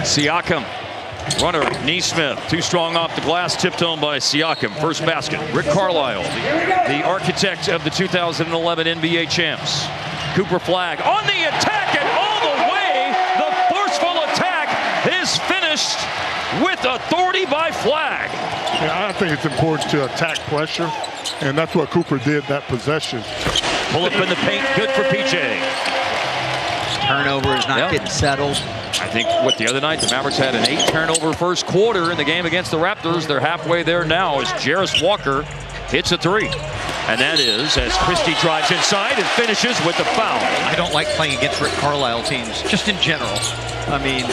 Siakam, runner, Neesmith, too strong off the glass, tipped home by Siakam. First basket. Rick Carlisle, the architect of the 2011 NBA champs. Cooper Flagg on the attack, and all the way, the forceful attack is finished with authority by Flagg. Yeah, I think it's important to attack pressure, and that's what Cooper did that possession. Pull up in the paint, good for PJ. Turnover is not getting settled. I think what the other night, the Mavericks had an 8-turnover first quarter in the game against the Raptors. They're halfway there now as Jarris Walker hits a three. And that is as Christie drives inside and finishes with the foul. I don't like playing against Rick Carlisle teams, just in general. I mean,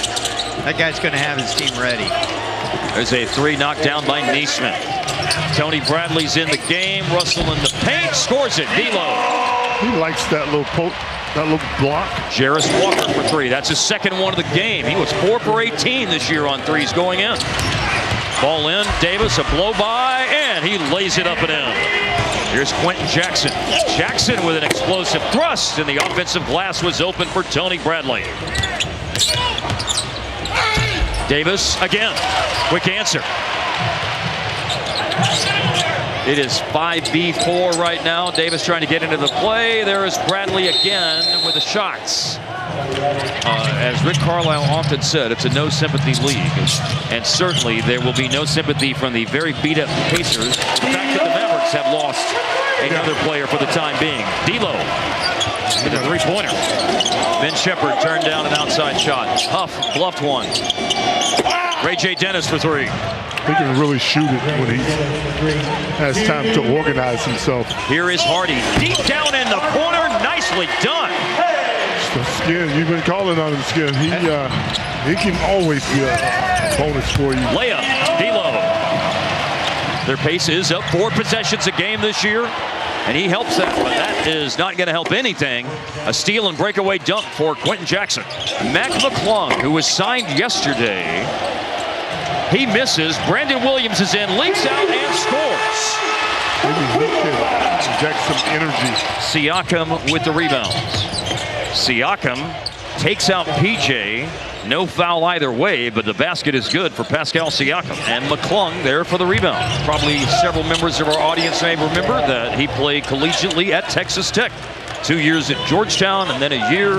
that guy's going to have his team ready. There's a three knocked down by Neesmith. Tony Bradley's in the game. Russell in the paint, scores it. D'Lo. He likes that little poke, that little block. Jarris Walker for three. That's his second one of the game. He was 4 for 18 this year on threes going in. Ball in, Davis, a blow by, and he lays it up and in. Here's Quentin Jackson. Jackson with an explosive thrust, and the offensive glass was open for Tony Bradley. Davis again. Quick answer. It is 5v4 right now. Davis trying to get into the play. There is Bradley again with the shots. As Rick Carlisle often said, it's a no-sympathy league. And certainly there will be no sympathy from the very beat-up Pacers. The fact that the Mavericks have lost another player for the time being. D'Lo with a three-pointer. Ben Shepherd turned down an outside shot. Huff bluffed one. Ray J. Dennis for three. He can really shoot it when he has time to organize himself. Here is Hardy. Deep down in the corner. Nicely done. So Skin, you've been calling on him, Skin. He can always be a bonus for you. Layup. D'Lo. Their pace is up 4 possessions a game this year. And he helps that, but that is not going to help anything. A steal and breakaway dunk for Quentin Jackson. Mac McClung, who was signed yesterday, he misses. Brandon Williams is in, leaks out, and scores. Maybe he can inject some energy. Siakam with the rebounds. Siakam takes out PJ. No foul either way, but the basket is good for Pascal Siakam. And McClung there for the rebound. Probably several members of our audience may remember that he played collegiately at Texas Tech. 2 years at Georgetown and then a year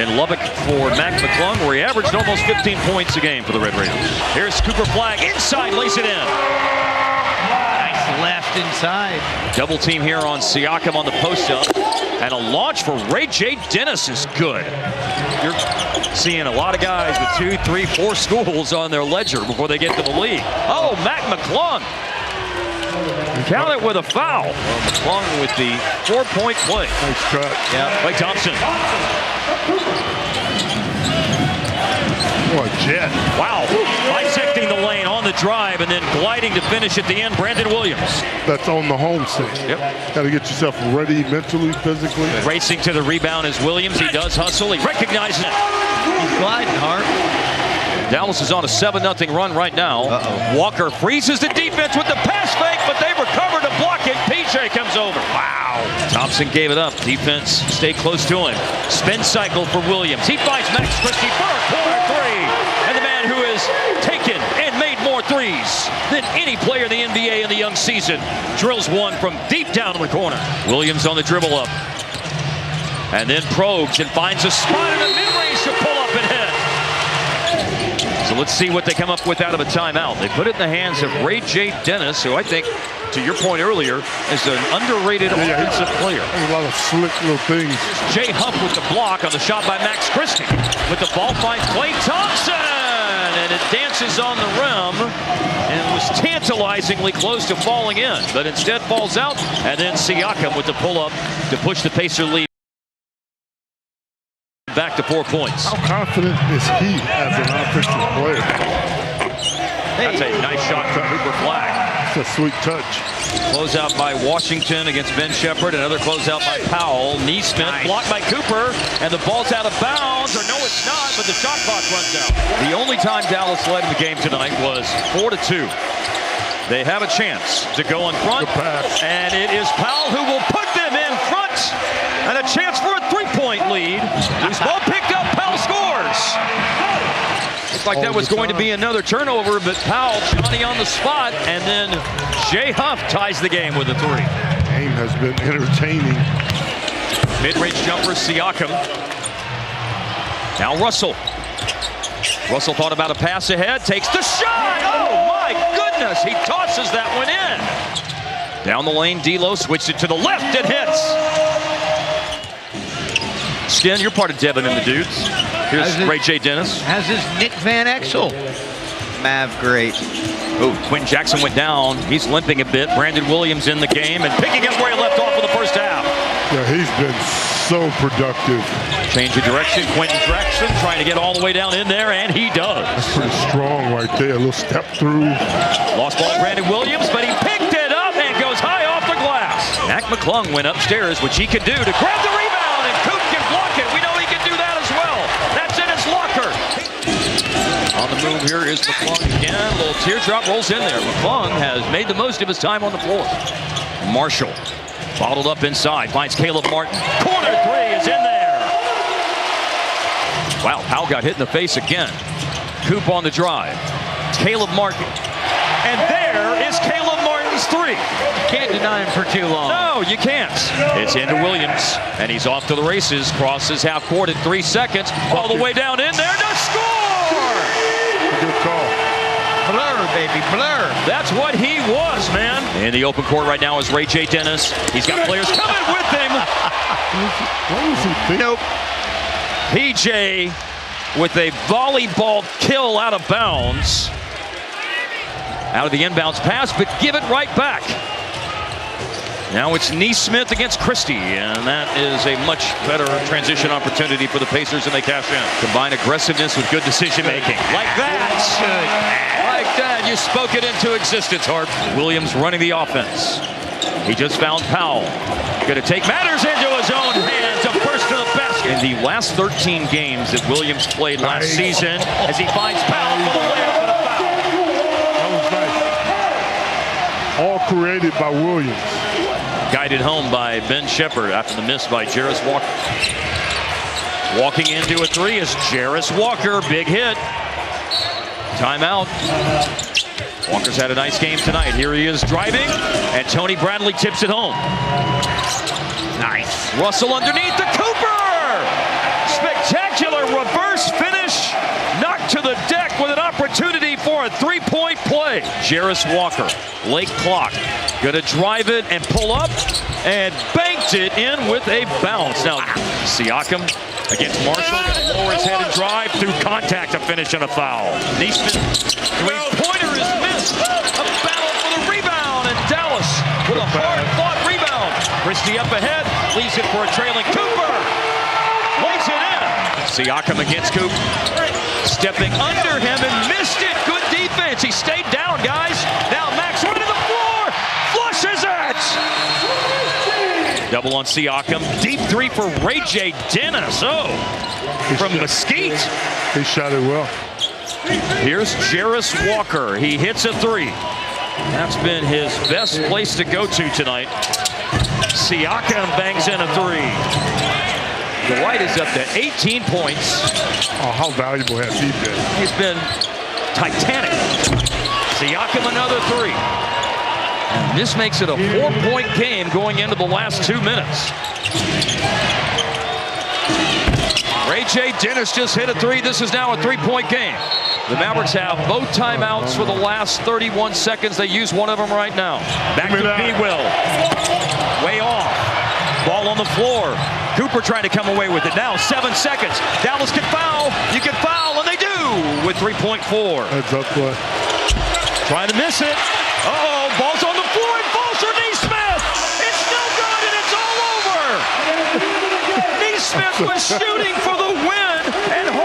in Lubbock for Mac McClung, where he averaged almost 15 points a game for the Red Raiders. Here's Cooper Flagg inside, lays it in. Nice left inside. Double team here on Siakam on the post-up. And a launch for Ray J. Dennis is good. You're seeing a lot of guys with 2, 3, 4 schools on their ledger before they get to the league. Oh, Mac McClung. Count it with a foul. Well, McClung with the 4-point play. Nice cut. Yeah, Klay Thompson. Oh, a jet. Wow. Bisecting the lane on the drive and then gliding to finish at the end, Brandon Williams. That's on the home side. Yep. Got to get yourself ready mentally, physically. Racing to the rebound is Williams. He does hustle. He recognizes it. He's gliding hard. Dallas is on a 7-0 run right now. Walker freezes the defense with the pass fake, but they recover to block it. PJ comes over. Wow. Thompson gave it up. Defense stayed close to him. Spin cycle for Williams. He finds Max Christie for a corner three. And the man who has taken and made more threes than any player in the NBA in the young season drills one from deep down in the corner. Williams on the dribble up. And then probes and finds a spot in the mid-range to pull up and hit. So let's see what they come up with out of a timeout. They put it in the hands of Ray J. Dennis, who I think, to your point earlier, is an underrated offensive player. A lot of slick little things. Jay Huff with the block on the shot by Max Christie. With the ball finds Klay Thompson, and it dances on the rim, and it was tantalizingly close to falling in, but instead falls out, and then Siakam with the pull-up to push the Pacer lead back to 4 points. How confident is he as an offensive player? That's a nice shot from Cooper Flagg. It's a sweet touch. Closeout by Washington against Ben Shepherd. Another closeout by Powell. Neesmith blocked by Cooper, and the ball's out of bounds. Or no, it's not, but the shot clock runs out. The only time Dallas led in the game tonight was 4-2. They have a chance to go in front, and it is Powell who will put them in front, and a chance for a 3-point lead. Loose ball picked up, Powell scores. like that was going to be another turnover, but Powell, Johnny on the spot, and then Jay Huff ties the game with a three. Game has been entertaining. Mid-range jumper, Siakam. Now Russell. Russell thought about a pass ahead, takes the shot. Oh my goodness, he tosses that one in. Down the lane, D'Lo switched it to the left and hits. Skin, you're part of Devin and the Dudes. Here's Ray J. Dennis. As is Nick Van Exel. Mav great. Oh, Quentin Jackson went down. He's limping a bit. Brandon Williams in the game and picking up where he left off in the first half. Yeah, he's been so productive. Change of direction. Quentin Jackson trying to get all the way down in there, and he does. That's pretty strong right there. A little step through. Lost ball to Brandon Williams, but he picked it up and goes high off the glass. Mac McClung went upstairs, which he can do to grab the rebound, and Coop can block it. We know he can do that as well. That's in his locker. On the move here is McClung again. A little teardrop rolls in there. McClung has made the most of his time on the floor. Marshall bottled up inside, finds Caleb Martin. Corner three is in there. Wow, Powell got hit in the face again. Coop on the drive. Caleb Martin. And there is Caleb Martin's three. Can't deny him for too long. No, you can't. It's into Williams, and he's off to the races. Crosses half court in 3 seconds. All the way down in there to score! Good call. Blur, baby, blur. That's what he was, man. In the open court right now is Ray J. Dennis. He's got players coming with him. What was he thinking? Nope. PJ with a volleyball kill out of bounds. Out of the inbounds pass, but give it right back. Now it's Neesmith against Christie, and that is a much better transition opportunity for the Pacers, and they cash in. Combine aggressiveness with good decision making. Like that. Like that. You spoke it into existence, Harp. Williams running the offense. He just found Powell. Going to take matters into his own hands. A burst to the basket. In the last 13 games that Williams played last season, as he finds Powell for the layup and a foul. That was nice. All created by Williams. Guided home by Ben Shepherd after the miss by Jarris Walker. Walking into a three is Jarris Walker. Big hit. Timeout. Walker's had a nice game tonight. Here he is driving, and Tony Bradley tips it home. Nice. Russell underneath to Cooper. Spectacular reverse finish. Knocked to the deck with an opportunity for a three-point play. Jarris Walker, late clock. Gonna drive it and pull up, and banked it in with a bounce. Now, Siakam against Marshall. Gonna lower his head and drive through contact to finish on a foul. Neesmith, three-pointer is missed. A battle for the rebound, and Dallas with a hard-fought rebound. Christie up ahead, leaves it for a trailing Cooper. Lays it in. Siakam against Coop. Stepping under him and missed it. Good defense. He stayed down, guys. Now Max running to the floor. Flushes it. Double on Siakam. Deep three for Ray J. Dennis. Oh, from Mesquite. He shot it well. Here's Jarris Walker. He hits a three. That's been his best place to go to tonight. Siakam bangs in a three. Dwight is up to 18 points. Oh, how valuable has he been? He's been titanic. Siakam another three. And this makes it a 4-point game going into the last 2 minutes. Ray J. Dennis just hit a three. This is now a 3-point game. The Mavericks have both timeouts for the last 31 seconds. They use one of them right now. Back to B-Will. Way off. Ball on the floor. Cooper trying to come away with it. Now 7 seconds. Dallas can foul. You can foul, and they do with 3.4. Heads up play. Trying to miss it. Uh-oh, ball's on the floor and falls for Neesmith. It's no good, and it's all over. Neesmith was shooting for